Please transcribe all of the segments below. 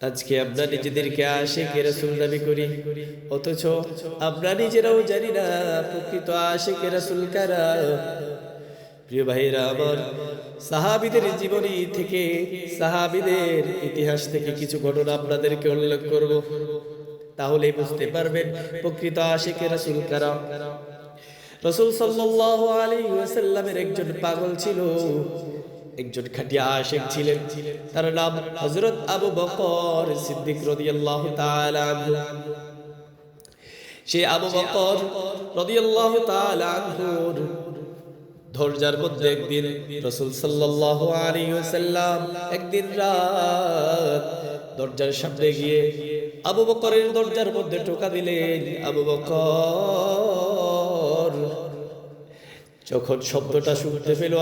আজকে আমরা নিজেদেরকে আশিকে রাসূল দাবি করি, অথচ আমরা নিজেরাও জানি না প্রকৃত আশিকে রাসূল কারা। প্রিয় ভাইরা আমার, সাহাবীদের জীবনী থেকে, সাহাবীদের ইতিহাস থেকে কিছু ঘটনা আপনাদেরকে উল্লেখ করব, তাহলেই বুঝতে পারবেন প্রকৃত আশিকে রাসূল কারা। রাসূল সাল্লাল্লাহু আলাইহি ওয়াসাল্লামের একজন পাগল ছিল, একজন খাঁটি আশিক ছিলেন। তার নাম হযরত আবু বকর সিদ্দিক রাদিয়াল্লাহু তাআলা আনহু। সেই আবু বকর রাদিয়াল্লাহু তাআলা আনহুর দরজার মধ্যে একদিন রাসূল সাল্লাল্লাহু আলাইহি ওয়াসাল্লাম একদিন রাত দরজার সামনে গিয়ে আবু বকরের দরজার মধ্যে টোকা দিলেন। আবু বকর যখন শব্দটা শুনতে পেল,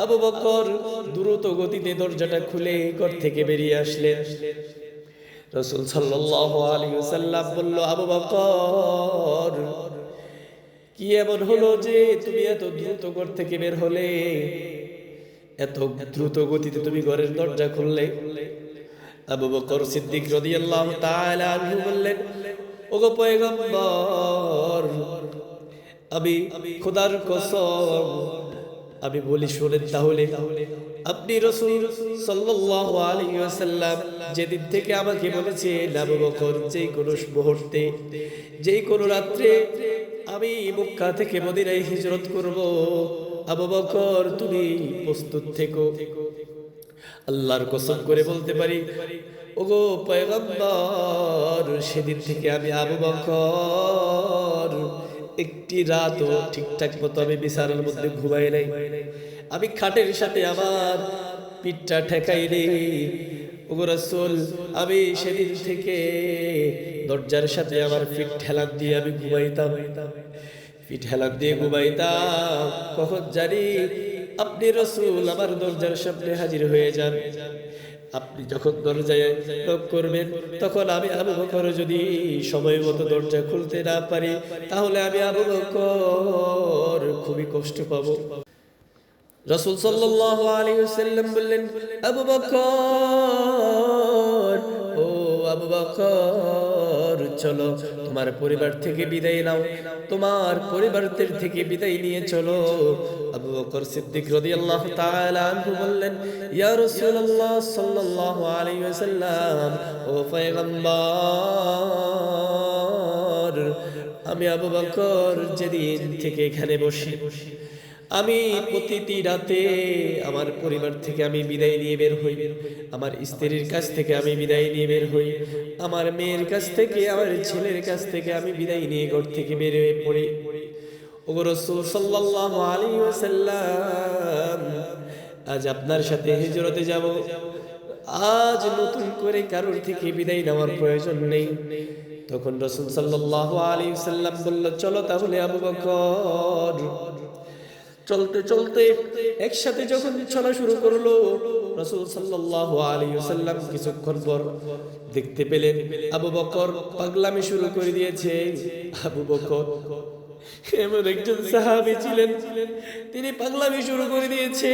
আবু বকর দ্রুত গতিতে দরজাটা খুলে ঘর থেকে বেরিয়ে আসলেন। রাসূল সাল্লাল্লাহু আলাইহি ওয়াসাল্লাম বলল, আবু বকর, কি এমন হলো যে তুমি এত দ্রুত ঘর থেকে বের হলে, এত দ্রুত গতিতে তুমি ঘরের দরজা খুললে? আবু বকর সিদ্দিক রাদিয়াল্লাহু তাআলা আনহু বললেন, ওগো পয়গম্বর, আমি খোদার কসম, আমি বলি শুনেন তাহলে। আপনি রাসূল সাল্লাল্লাহু আলাইহি ওয়াসাল্লাম যেদিন থেকে আমাকে বলেছেন, আবু বকর, যেই কোনো মুহূর্তে, যেই কোনো রাত্রে আমি মক্কা থেকে মদিনায় হিজরত করব, আবু বকর তুমি প্রস্তুত থেকো। আল্লাহর কসম করে বলতে পারি, ওগো পয়গম্বর, সেদিন থেকে আমি আবু বকর একটি রাতও ঠিকঠাক মতো আমি বিছানার মধ্যে ঘুমাই নাই। আমি খাটের সাথে আমার পিঠটা ঠেকাই নেই। ওগো রাসূল, আমি সেদিন থেকে দরজার সাথে আমার পিঠ হেলান দিয়ে আমি ঘুমাইতাম, পিঠ হেলান দিয়ে ঘুমাইতাম। কখন জানি আপনি রাসূল আমার দরজার সামনে হাজির হয়ে যান। আপনি যখন দরজায় নক করবেন, তখন আমি আবু বকর যদি সময় মতো দরজা খুলতে না পারি, তাহলে আমি আবু বকর খুবই কষ্ট পাবো। রাসূল সাল্লাল্লাহু আলাইহি ওয়াসাল্লাম বললেন, আবু বকর, ও আবু বকর, চলো তোমার পরিবার থেকে বিদায় নাও, তোমার পরিবারদের থেকে বিদায় নিয়ে চলো। আবু বকর সিদ্দিক রাদিয়াল্লাহু তাআলা আনহু বললেন, ইয়া রাসূলুল্লাহ সাল্লাল্লাহু আলাইহি ওয়াসাল্লাম, ও পয়গম্বর, আমি আবু বকর যেদিন থেকে এখানে বসি, আমি প্রতিটি রাতে আমার পরিবার থেকে আমি বিদায় নিয়ে বের হই, আমার স্ত্রীর কাছ থেকে আমি বিদায় নিয়ে বের হই, আমার মেয়ের কাছ থেকে, আমার ছেলের কাছ থেকে আমি বিদায় নিয়ে ঘর থেকে বের হয়ে পড়ি। ওগো রাসূল সাল্লাল্লাহু আলাইহি ওয়াসাল্লাম, আজ আপনার সাথে হিজরতে যাব, আজ নতুন করে কারোর থেকে বিদায় নেওয়ার প্রয়োজন নেই। তখন রাসূল সাল্লাল্লাহু আলাইহি ওয়াসাল্লাম বলল, চলো তাহলে আবু বকর। চলতে চলতে একসাথে যখন চলা শুরু করলো, রাসূল সাল্লাল্লাহু আলাইহি ওয়াসাল্লাম কিছুক্ষণ পর দেখতে পেলেন আবু বকর পাগলামি শুরু করে দিয়েছে। আবু বকর এমন একজন সাহাবী ছিলেন, তিনি পাগলামি শুরু করে দিয়েছে।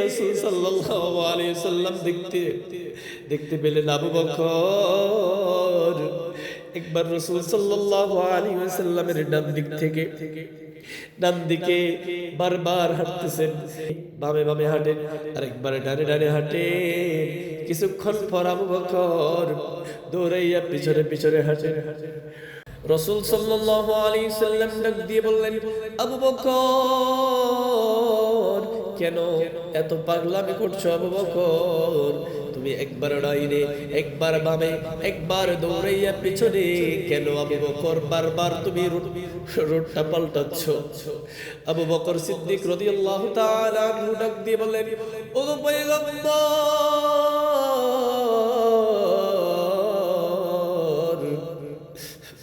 রাসূল সাল্লাল্লাহু আলাইহি ওয়াসাল্লাম দেখতে পেলেন আবু বকর একবার রাসূল সাল্লাল্লাহু আলাইহি ওয়াসাল্লামের ডান দিকে বারবার হাঁটতেছেন, বামে বামে হাঁটেন, আর একবার ডানে ডানে হাঁটেন। কিছুক্ষণ পর আবু বকর দৌড়াইয়া পিছনে পিছনে হাঁটেন। রাসূল সাল্লাল্লাহু আলাইহি ওয়াসাল্লাম ডাক দিয়ে বললেন, আবু বকর, কেন এত পাগলামি করছো আবু বকর? তুমি একবার ডাইনে, একবার বামে, একবার দৌড়াইয়া পিছনে, কেন আবু বকর বারবার তুমি রোডটা পাল্টাচ্ছ? আবু বকর সিদ্দিক রাদিয়াল্লাহু তাআলা আনহু ডাক দিয়ে বললেন, ওগো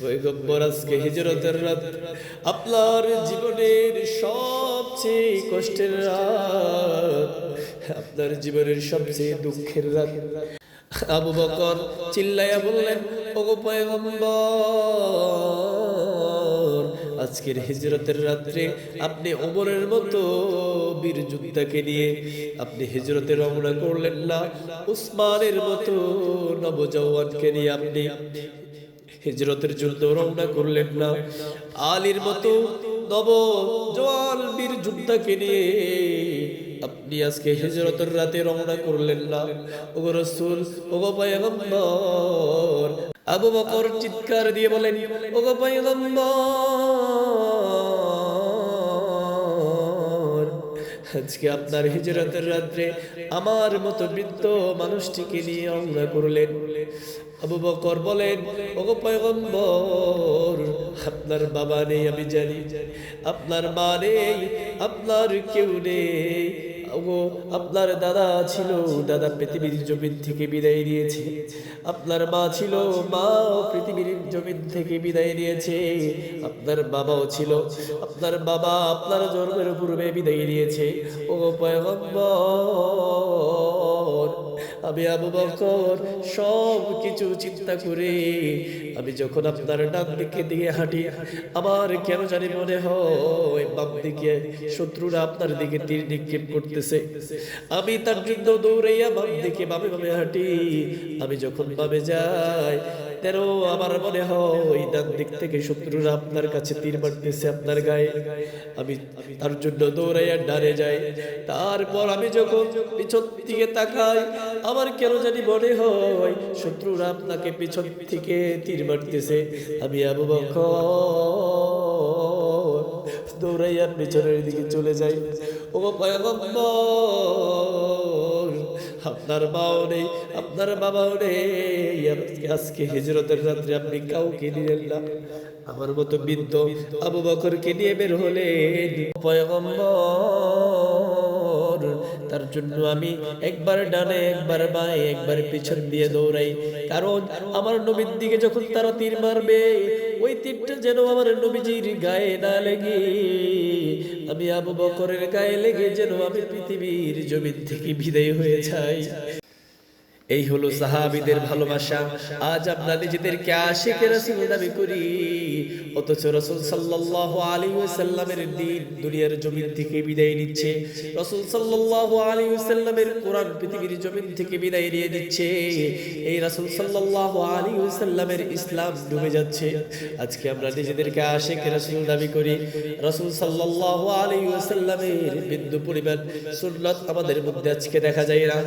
পয়গম্বর, আজকে হিজরতের রাত, আপনার জীবনের সবচেয়ে কষ্টের রাত, আপনার জীবনের সবচেয়ে দুঃখের রাত। আবু বকর চিল্লাইয়া বললেন, ওগো পয়গম্বর, আজকের হিজরতের রাত্রে আপনি ওমরের মতো বীর যোদ্ধাকে নিয়ে আপনি হিজরতে রওনা করলেন না, উসমানের মতো নবজওয়ানকে নিয়ে আপনি হিজরতের জন্য রওনা করলেন না, আলীর মতো নবজওয়ান বীর যোদ্ধাকে নিয়ে আপনি আজকে হিজরতের রাতে রওনা করলেন না। ওগো রাসূল, ওগো পয়গম্বর। আবু বকর চিৎকার দিয়ে বলেন, ওগো পয়গম্বর, আজকে আপনার হিজরতের রাত্রে আমার মতো বৃদ্ধ মানুষটিকে নিয়ে রওনা করলেন। আবু বকর বলেন, ওগো পয়গম্বর, আপনার বাবা নেই আমি জানি, আপনার মা নেই, আপনার কেউ নেই। ওগো আপনার দাদা ছিল, দাদা পৃথিবীর জমিন থেকে বিদায় নিয়েছে। আপনার মা ছিল, মাও পৃথিবীর জমিন থেকে বিদায় নিয়েছে। আপনার বাবাও ছিল, আপনার বাবা আপনার জন্মের পূর্বে বিদায় নিয়েছে। ওগো পয়গম্বর, আমি আবু বকর সব কিছু চিন্তা করে আমি যখন আপনার ডান দিকে দিয়ে হাঁটি, আমার কেন জানি মনে হয় বাম দিকে শত্রুরা আপনার দিকে তীর নিক্ষেপ করতেছে। আমি তার জন্য দৌড়াইয়া বাম দিকে বামে বামে হাঁটি। আমি যখন বামে যাই তেরো আমার মনে হয় ডান দিক থেকে শত্রুরা আপনার কাছে তীর মারতেছে আপনার গায়ে। আমি তার জন্য দৌড়াইয়া ডানে যাই। তারপর আমি যখন পিছন দিকে তাকাই, আমার কেন জানি মনে হয় শত্রুরা আপনাকে পিছন থেকে তীর মারতেছে। আমি আবু বকর দৌড়াইয়া পিছনের দিকে চলে যাই। ওগো পয়গম্বর, আপনার মাও নেই, আপনার বাবাও নেই, আজকে হিজরতের রাত্রে আপনি কাউকে নিলেন না। আমার মতো বৃদ্ধ আবু বকরকে নিয়ে বের হলেন পয়গম্বর। তার জন্য আমি একবার ডানে একবার বাঁয়ে একবার পিছন দিয়ে দৌড়াই, কারণ আমার নবীর দিকে যখন তারা তীর মারবে ওই তীরটা যেন আমার নবীজির গায়ে না লেগে, আমি আবু বকরের গায়ে লেগে যেন আমি পৃথিবীর জমিন থেকে বিদায় হয়ে যাই। এই হলো সাহাবীদের ভালোবাসা। আজ আমরা নিজেদেরকে আশিকে রাসূল দাবি করি, অথচ রাসূল সাল্লাল্লাহু আলাইহি ওয়াসাল্লামের দ্বীন দুনিয়ার জমিন থেকে বিদায় নিচ্ছে। রাসূল সাল্লাল্লাহু আলাইহি ওয়াসাল্লামের কোরআন পৃথিবীর জমিন থেকে বিদায় নিয়ে দিচ্ছে। এই রাসূল সাল্লাল্লাহু আলাইহি ওয়াসাল্লামের ইসলাম ডুবে যাচ্ছে। আজকে আমরা নিজেদেরকে আশিকে রাসূল দাবি করি, রাসূল সাল্লাল্লাহু আলাইহি ওয়াসাল্লামের বিন্দু পরিমাণ সুন্নাত আমাদের মধ্যে আজকে দেখা যায় না।